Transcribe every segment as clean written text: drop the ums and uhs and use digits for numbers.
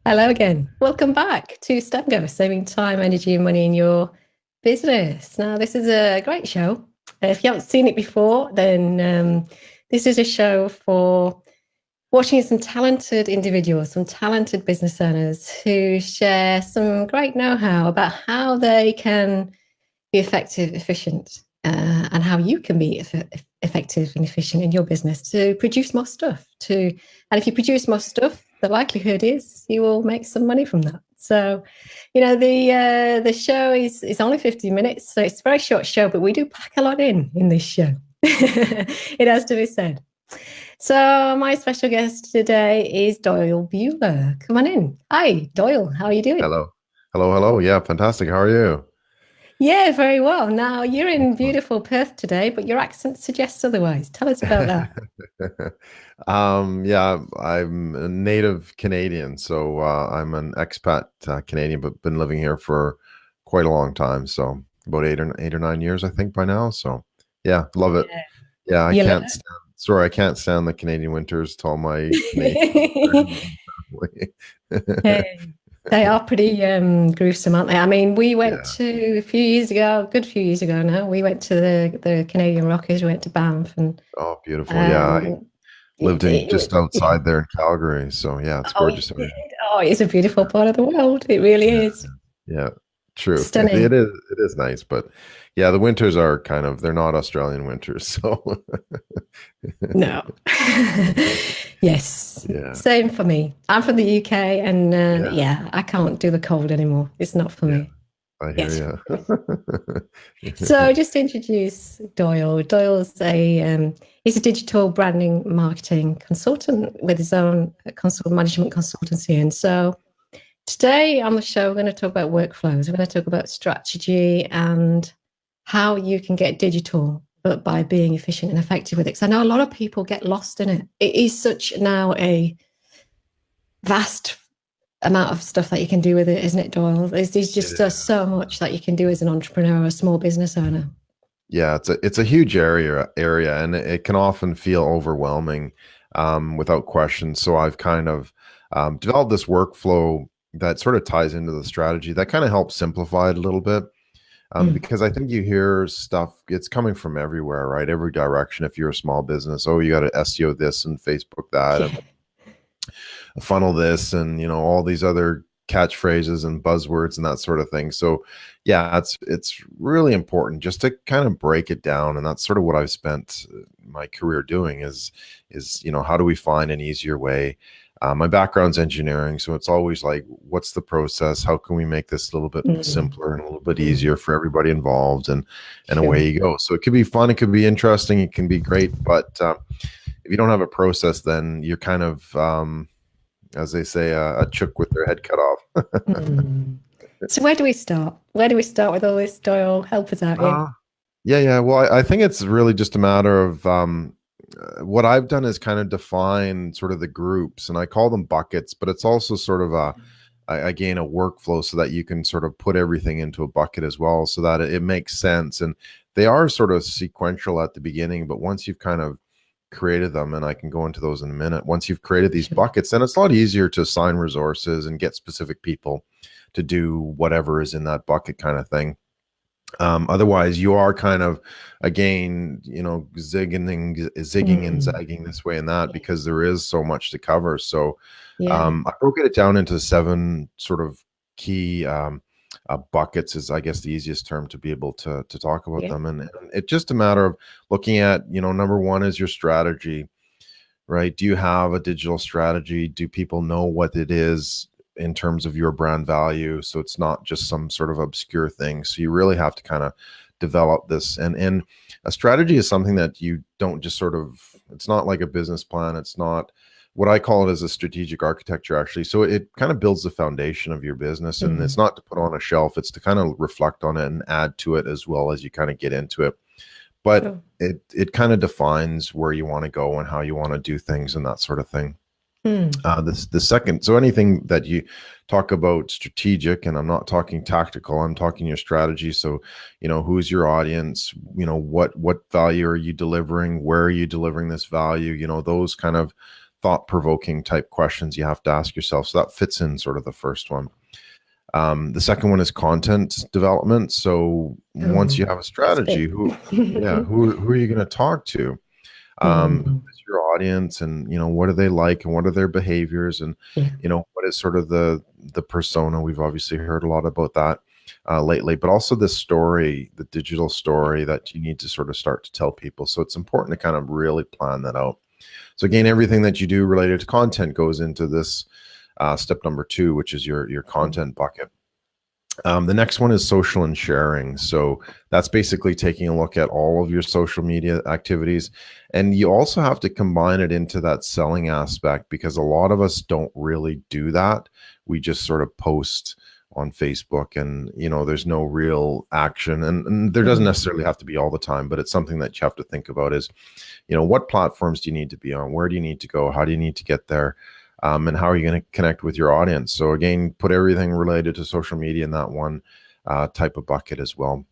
Hello again. Welcome back to STEMGo, saving time, energy, and money in your business. Now, this is a great show. If you haven't seen it before, then this is a show for watching some talented individuals, some talented business owners who share some great know-how about how they can be effective, efficient, and how you can be effective and efficient in your business to produce more stuff. And if you produce more stuff, the likelihood is you will make some money from that. So, the show is only 50 minutes, so it's a very short show, but we do pack a lot in this show. It has to be said. So my special guest today is Doyle Buehler. Come on in. Hi, Doyle. How are you doing? Hello. Hello, hello. Yeah, fantastic. How are you? Yeah, very well. Now, you're in beautiful Perth today, but your accent suggests otherwise. Tell us about that. Yeah, I'm a native Canadian, so I'm an expat Canadian, but been living here for quite a long time. So about 8 or 9 years, I think, by now. So yeah, love it. Yeah. Yeah, I You love can't stand, sorry, I can't stand the Canadian winters to all my Canadian it? friends and Yeah, family. they are pretty gruesome, aren't they? I mean, we went Yeah. to a few years ago, a good few years ago now. We went to the Canadian Rockies. We went to Banff, and Oh, beautiful. Yeah, I um, lived in just yeah. outside there in Calgary. So yeah, it's Oh, you gorgeous. did. Oh, it's a beautiful part of the world. It really Yeah, is yeah, true. stunning. It is nice, but yeah, the winters are kind of they're not Australian winters, so No. Yes. yeah, Same for me. I'm from the UK, and yeah, yeah, I can't do the cold anymore. It's not for yeah. me. I hear Yes. you. So just to introduce Doyle. Doyle's he's a digital branding marketing consultant with his own consult management consultancy. And so today on the show, we're going to talk about workflows. We're going to talk about strategy and how you can get digital, but by being efficient and effective with it. Because I know a lot of people get lost in it. It is such now a vast amount of stuff that you can do with it, isn't it, Doyle? There's It just is. so much that you can do as an entrepreneur or a small business owner. Yeah, it's a huge area, and it can often feel overwhelming, without question. So I've kind of developed this workflow that sort of ties into the strategy that kind of helps simplify it a little bit. Mm. Because I think you hear stuff, it's coming from everywhere, right? Every direction. If you're a small business, oh, you got to SEO this and Facebook that and Yeah. funnel this and all these other catchphrases and buzzwords and that sort of thing. So yeah, it's really important just to kind of break it down. And that's sort of what I've spent my career doing is how do we find an easier way. My background's engineering, so it's always like, what's the process? How can we make this a little bit Mm. simpler and a little bit Mm. easier for everybody involved? And Sure. away you go. So it could be fun, it could be interesting, it can be great, but if you don't have a process, then you're kind of, as they say, a chook with their head cut off. Mm. So where do we start? Where do we start with all this, Doyle? Help us out here. uh, yeah, yeah. Well, I think it's really just a matter of what I've done is kind of define sort of the groups, and I call them buckets, but it's also sort of again, a workflow so that you can sort of put everything into a bucket as well so that it makes sense. And they are sort of sequential at the beginning, but once you've kind of created them, and I can go into those in a minute, once you've created these Sure. buckets, then it's a lot easier to assign resources and get specific people to do whatever is in that bucket kind of thing. Otherwise, you are kind of, again, zigging and Mm. zagging this way and that because there is so much to cover. So Yeah. I broke it down into seven sort of key buckets, is I guess the easiest term to be able to talk about Yeah. them. And it's just a matter of looking at, number one is your strategy, right? Do you have a digital strategy? Do people know what it is in terms of your brand value? So it's not just some sort of obscure thing. So you really have to kind of develop this. And a strategy is something that you don't just sort of, it's not like a business plan. It's not, what I call it as a strategic architecture, actually. So it kind of builds the foundation of your business, and it's Mm. not to put on a shelf. It's to kind of reflect on it and add to it as well as you kind of get into it. But Sure. it kind of defines where you want to go and how you want to do things and that sort of thing. Mm. The second, so anything that you talk about strategic, and I'm not talking tactical, I'm talking your strategy. So, who's your audience? What value are you delivering? Where are you delivering this value? Those kind of thought-provoking type questions you have to ask yourself. So that fits in sort of the first one. The second one is content development. So once you have a That's strategy, big. who are you going to talk to? Who is your audience, and what do they like, and what are their behaviors, and Yeah. what is sort of the persona. We've obviously heard a lot about that lately, but also the story, the digital story that you need to sort of start to tell people. So it's important to kind of really plan that out. So again, everything that you do related to content goes into this step number 2, which is your content bucket. The next one is social and sharing. So that's basically taking a look at all of your social media activities. And you also have to combine it into that selling aspect, because a lot of us don't really do that. We just sort of post on Facebook, and there's no real action, and there doesn't necessarily have to be all the time, but it's something that you have to think about is, what platforms do you need to be on? Where do you need to go? How do you need to get there? And how are you going to connect with your audience? So again, put everything related to social media in that one type of bucket as well.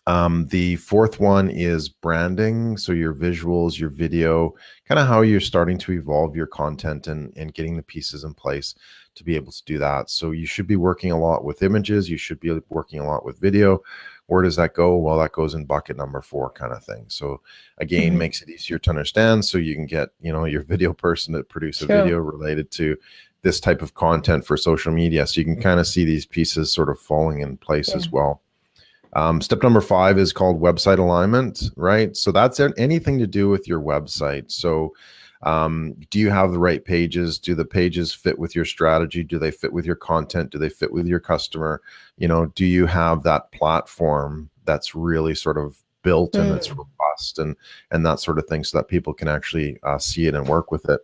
The fourth one is branding. So your visuals, your video, kind of how you're starting to evolve your content and getting the pieces in place to be able to do that. So you should be working a lot with images. You should be working a lot with video. Where does that go? Well, that goes in bucket number 4 kind of thing. So again, makes it easier to understand, so you can get, your video person to produce a video related to this type of content for social media. So you can kind of see these pieces sort of falling in place as well. Step number 5 is called website alignment, right? So that's anything to do with your website. So do you have the right pages? Do the pages fit with your strategy? Do they fit with your content? Do they fit with your customer? Do you have that platform that's really sort of built and it's robust and that sort of thing, so that people can actually see it and work with it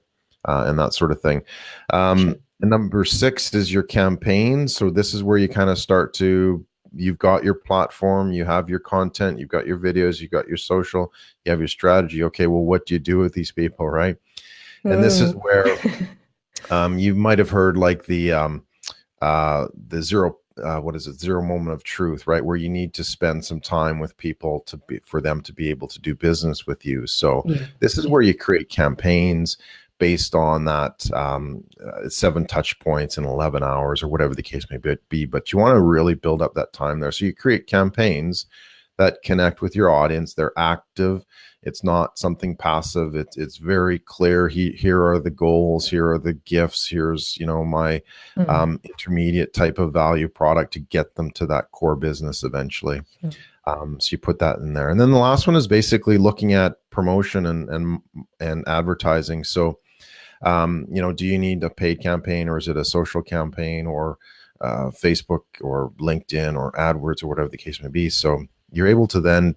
and that sort of thing. And number 6 is your campaign. So this is where you kind of start to, you've got your platform, you have your content, you've got your videos, you've got your social, you have your strategy. Okay, well, what do you do with these people, right? And this is where you might have heard like the zero, zero moment of truth, right? Where you need to spend some time with people for them to be able to do business with you. So this is where you create campaigns based on that 7 touch points in 11 hours or whatever the case may be. But you want to really build up that time there. So you create campaigns that connect with your audience. They're active. It's not something passive. It's very clear. Here are the goals. Here are the gifts. Here's, my intermediate type of value product to get them to that core business eventually. So you put that in there. And then the last one is basically looking at promotion and advertising. So, do you need a paid campaign, or is it a social campaign, or Facebook or LinkedIn or AdWords or whatever the case may be? So you're able to then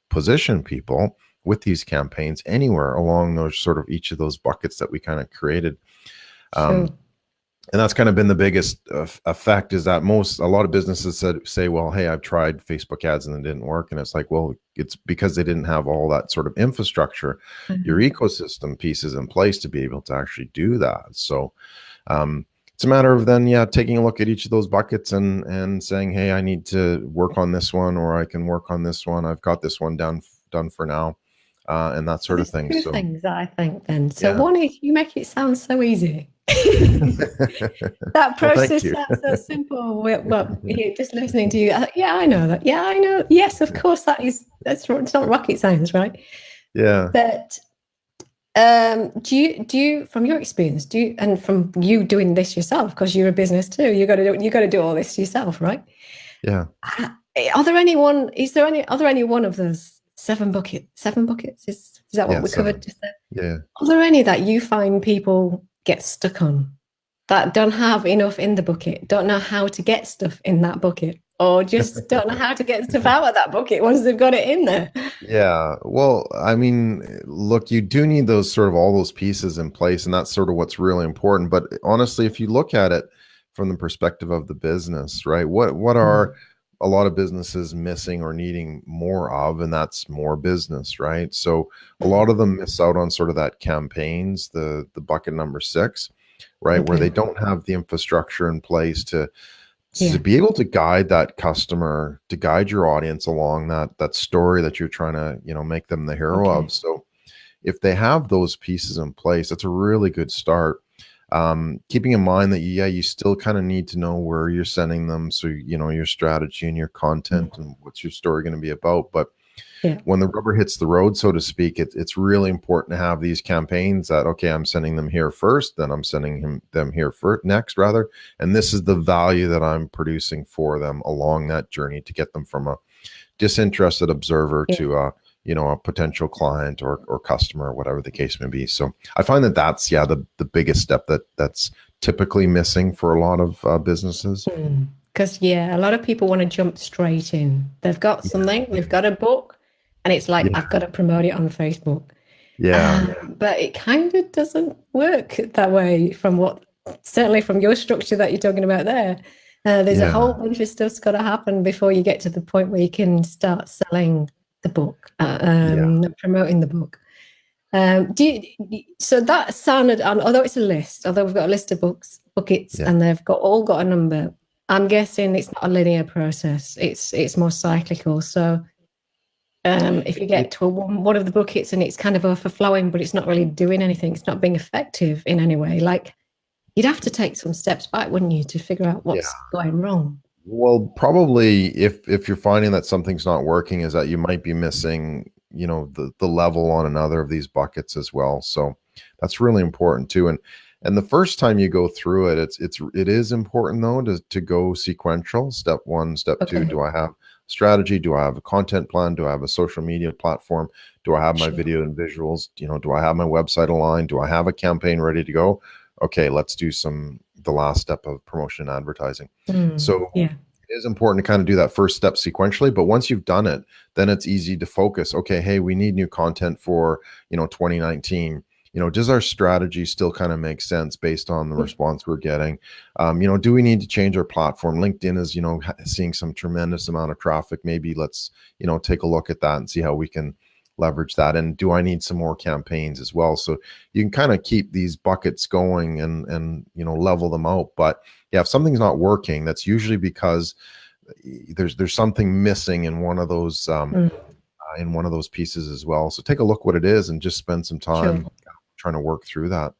position people with these campaigns anywhere along those sort of each of those buckets that we kind of created. And that's kind of been the biggest effect, is that a lot of businesses say, well, hey, I've tried Facebook ads and it didn't work. And it's like, well, it's because they didn't have all that sort of infrastructure, your ecosystem pieces in place to be able to actually do that. So it's a matter of then, taking a look at each of those buckets and saying, hey, I need to work on this one, or I can work on this one. I've got this one done for now. And that sort of thing. Two things that I think then. So one is, you make it sound so easy. That process sounds so simple. Well, just listening to you, I know that. Yeah, I know. Yes, of course, that's it's not rocket science, right? Yeah. But do you, from your experience, and from you doing this yourself, because you're a business too, you got to do all this yourself, right? Yeah. Are there any one of those 7 buckets? Is that what we covered just there? Yeah. Are there any that you find people get stuck on, that don't have enough in the bucket, don't know how to get stuff in that bucket, or just don't know how to get stuff out of that bucket once they've got it in there? Yeah. Well, I mean, look, you do need those sort of all those pieces in place, and that's sort of what's really important. But honestly, if you look at it from the perspective of the business, right, what are a lot of businesses missing or needing more of? And that's more business, right? So a lot of them miss out on sort of that campaigns, the bucket number 6, right? Where they don't have the infrastructure in place to be able to guide that customer, to guide your audience along that story that you're trying to, make them the hero of. So, if they have those pieces in place, that's a really good start. Keeping in mind that, yeah, you still kind of need to know where you're sending them. So, you know, your strategy and your content and what's your story going to be about. But Yeah. when the rubber hits the road, so to speak, it's really important to have these campaigns that, okay, I'm sending them here first, then I'm sending them here next, rather. And this is the value that I'm producing for them along that journey to get them from a disinterested observer to you know, a potential client or customer, whatever the case may be. So I find that that's, yeah, the biggest step that's typically missing for a lot of businesses. Because, yeah, a lot of people want to jump straight in. They've got something, they've got a book, and it's like, Yeah. I've got to promote it on Facebook. Yeah. But it kind of doesn't work that way certainly from your structure that you're talking about there. There's a whole Yeah. bunch of stuff's got to happen before you get to the point where you can start selling the book, Yeah. promoting the book. So that sounded, although it's a list, although we've got a list of buckets, Yeah. and they've all got a number, I'm guessing it's not a linear process. It's more cyclical. So if you get to one of the buckets and it's kind of overflowing, but it's not really doing anything, it's not being effective in any way, like you'd have to take some steps back, wouldn't you, to figure out what's going wrong? Well, probably if you're finding that something's not working, is that you might be missing, you know, the level on another of these buckets as well. So that's really important too. And the first time you go through it, it is important though to go sequential. Step one, step two. Do I have strategy? Do I have a content plan? Do I have a social media platform? Do I have my video and visuals? You know, do I have my website aligned? Do I have a campaign ready to go? Okay, let's do the last step of promotion and advertising. So it is important to kind of do that first step sequentially, but once you've done it, then it's easy to focus. Okay, hey, we need new content for, you know, 2019. You know, does our strategy still kind of make sense based on the response we're getting? You know, do we need to change our platform? LinkedIn is, you know, seeing some tremendous amount of traffic. Maybe let's, you know, take a look at that and see how we can leverage that. And do I need some more campaigns as well? So you can kind of keep these buckets going and you know, level them out. But yeah, if something's not working, that's usually because there's something missing in one of those pieces as well. So take a look what it is and just spend some time trying to work through that.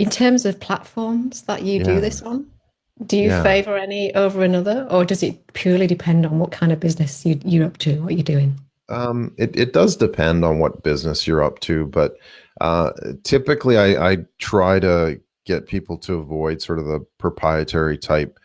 In terms of platforms that you do this on, do you favor any over another, or does it purely depend on what kind of business you're up to, what you're doing? It does depend on what business you're up to, but typically I try to get people to avoid sort of the proprietary type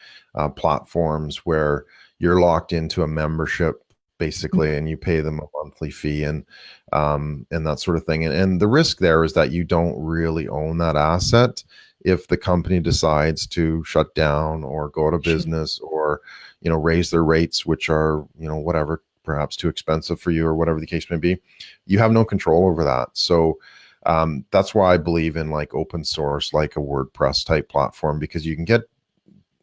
platforms where you're locked into a membership basically, and you pay them a monthly fee and that sort of thing. And the risk there is that you don't really own that asset if the company decides to shut down or go out of business or, you know, raise their rates, which are, you know, whatever, perhaps too expensive for you or whatever the case may be. You have no control over that. So that's why I believe in like open source, like a WordPress type platform, because you can get,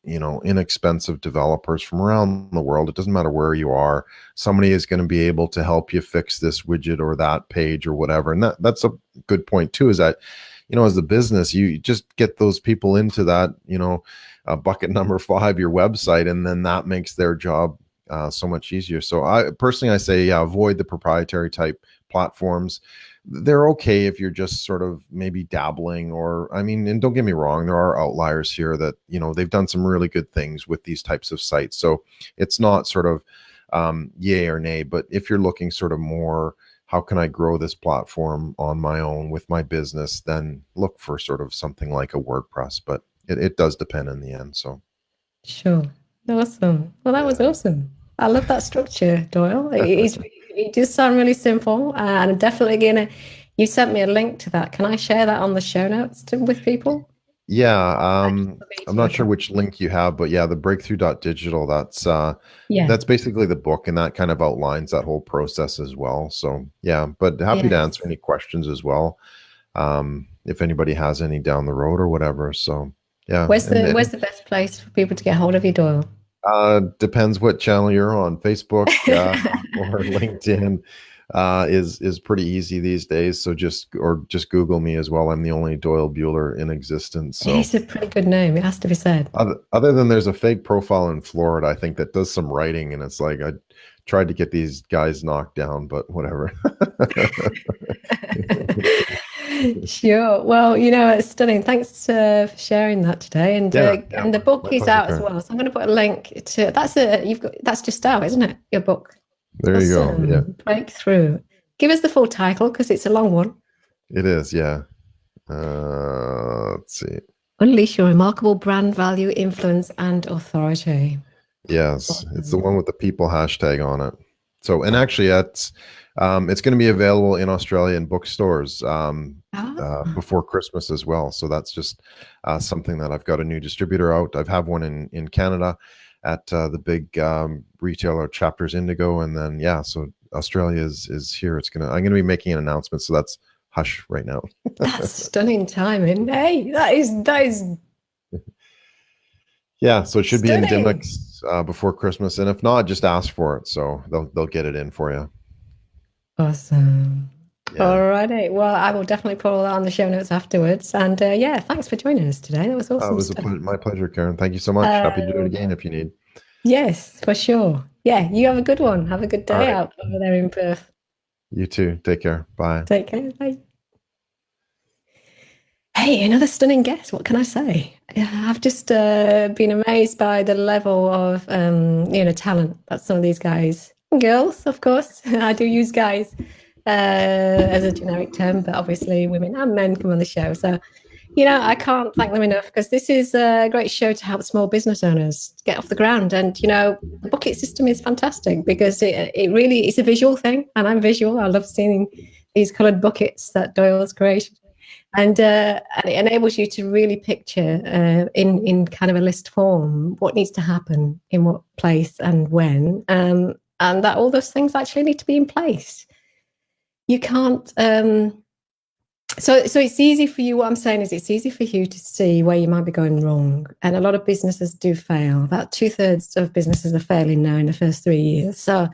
you know, inexpensive developers from around the world. It doesn't matter where you are. Somebody is going to be able to help you fix this widget or that page or whatever. And that's a good point too, is that, you know, as a business, you just get those people into that, you know, bucket number 5, your website, and then that makes their job so much easier. So I personally, I say, yeah, avoid the proprietary type platforms. They're okay if you're just sort of maybe dabbling, or, I mean, and don't get me wrong, there are outliers here that, you know, they've done some really good things with these types of sites. So it's not sort of yay or nay, but if you're looking sort of more, how can I grow this platform on my own with my business, then look for sort of something like a WordPress, but it does depend in the end. So sure. Awesome. Well, that was awesome. I love that structure, Doyle. It does sound really simple, and I'm definitely you sent me a link to that. Can I share that on the show notes with people? Yeah, I'm not sure which link you have, but yeah, the breakthrough.digital, that's basically the book, and that kind of outlines that whole process as well. So yeah, but happy to answer any questions as well, if anybody has any down the road or whatever. So yeah. Where's the best place for people to get hold of you, Doyle? Depends what channel you're on. Facebook or LinkedIn is pretty easy these days. So just Google me as well. I'm the only Doyle Buehler in existence. So it's a pretty good name, it has to be said. Other than there's a fake profile in Florida, I think, that does some writing, and it's like, I tried to get these guys knocked down, but whatever. Sure. Well, it's stunning. Thanks for sharing that today. And and the book is pleasure, out as Karen. well. So I'm going to put a link to that's just out, isn't it? Your book. There you go. Yeah, Breakthrough. Give us the full title because it's a long one. it is. Yeah. Let's see. Unleash your remarkable brand value, influence, and authority. Yes, it's the one with the people hashtag on it. So, and actually, it's going to be available in Australia in bookstores before Christmas as well. So that's just something that I've got a new distributor out. I've had one in Canada at the big retailer Chapters Indigo, and then so Australia is here. I'm gonna be making an announcement. So that's hush right now. That's stunning timing. Hey, that is. Yeah, so it should be in stunning. Dimnix before Christmas, and if not, just ask for it. So they'll get it in for you. Awesome. Yeah. Alrighty. Well, I will definitely put all that on the show notes afterwards. And thanks for joining us today. That was awesome. It was my pleasure, Karen. Thank you so much. Happy to do it again if you need. Yes, for sure. Yeah, you have a good one. Have a good day out over there in Perth. You too. Take care. Bye. Take care. Bye. Hey, another stunning guest. What can I say? I've just been amazed by the level of talent that some of these guys and girls, of course. I do use guys as a generic term, but obviously women and men come on the show. So, I can't thank them enough because this is a great show to help small business owners get off the ground. And, the bucket system is fantastic because it really is a visual thing. And I'm visual. I love seeing these colored buckets that Doyle's created. And it enables you to really picture in kind of a list form what needs to happen in what place and when, and that all those things actually need to be in place. You can't. So it's easy for you. What I'm saying is it's easy for you to see where you might be going wrong. And a lot of businesses do fail. About 2/3 of businesses are failing now in the first 3 years. So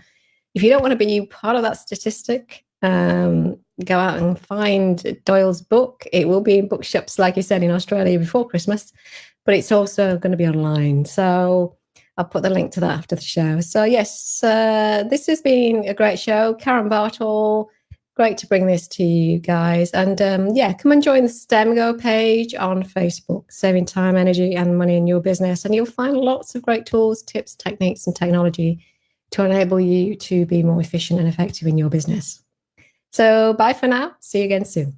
if you don't want to be part of that statistic, go out and find Doyle's book. It will be in bookshops, like you said, in Australia before Christmas, but it's also going to be online. So I'll put the link to that after the show. So yes, this has been a great show. Karen Bartle, great to bring this to you guys. And come and join the STEMGo page on Facebook, saving time, energy, and money in your business. And you'll find lots of great tools, tips, techniques, and technology to enable you to be more efficient and effective in your business. So bye for now. See you again soon.